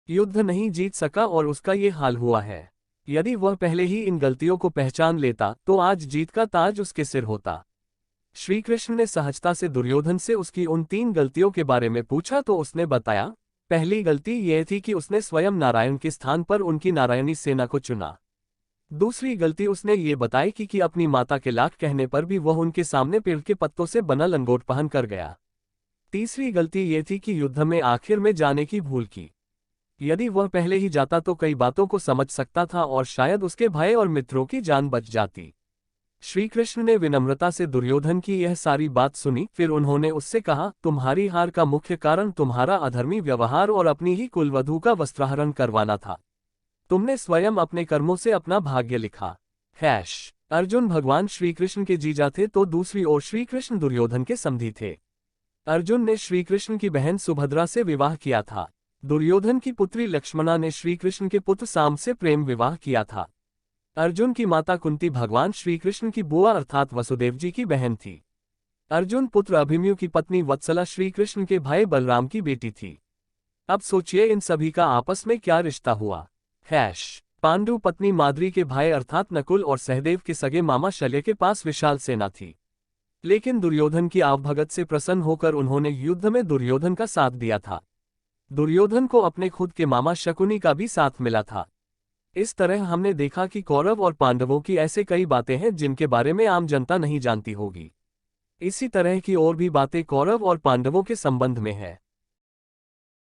युद्ध नहीं जीत सका और उसका ये हाल हुआ है। यदि वह पहले ही इन गलतियों को पहचान लेता तो आज जीत का ताज उसके सिर होता। श्री कृष्ण ने सहजता से दुर्योधन से उसकी उन 3 गलतियों के बारे में पूछा तो उसने बताया। पहली गलती यह थी कि उसने स्वयं नारायण के स्थान पर उनकी नारायणी सेना को चुना। दूसरी गलती उसने ये बताई कि अपनी माता के लाख कहने पर भी वह उनके सामने पेड़ के पत्तों से बना लंगोट पहन कर गया। तीसरी गलती ये थी कि युद्ध में आखिर में जाने की भूल की। यदि वह पहले ही जाता तो कई बातों को समझ सकता था और शायद उसके भाई और मित्रों की जान बच जाती। श्री कृष्ण ने विनम्रता से दुर्योधन की यह सारी बात सुनी, फिर उन्होंने उससे कहा, तुम्हारी हार का मुख्य कारण तुम्हारा अधर्मी व्यवहार और अपनी ही कुलवधू का वस्त्राहरण करवाना था। तुमने स्वयं अपने कर्मों से अपना भाग्य लिखा। अर्जुन भगवान श्री कृष्ण के जीजा थे तो दूसरी ओर श्री कृष्ण दुर्योधन के समधी थे। अर्जुन ने श्री कृष्ण की बहन सुभद्रा से विवाह किया था। दुर्योधन की पुत्री लक्ष्मणा ने श्री कृष्ण के पुत्र साम से प्रेम विवाह किया था। अर्जुन की माता कुंती भगवान श्री कृष्ण की बुआ अर्थात वसुदेव जी की बहन थी। अर्जुन पुत्र अभिमन्यु की पत्नी वत्सला श्री कृष्ण के भाई बलराम की बेटी थी। अब सोचिए इन सभी का आपस में क्या रिश्ता हुआ। पांडु पत्नी माद्री के भाई अर्थात नकुल और सहदेव के सगे मामा शल्य के पास विशाल सेना थी। लेकिन दुर्योधन की आवभगत से प्रसन्न होकर उन्होंने युद्ध में दुर्योधन का साथ दिया था। दुर्योधन को अपने खुद के मामा शकुनी का भी साथ मिला था। इस तरह हमने देखा कि कौरव और पांडवों की ऐसे कई बातें हैं जिनके बारे में आम जनता नहीं जानती होगी। इसी तरह की और भी बातें कौरव और पांडवों के संबंध में है।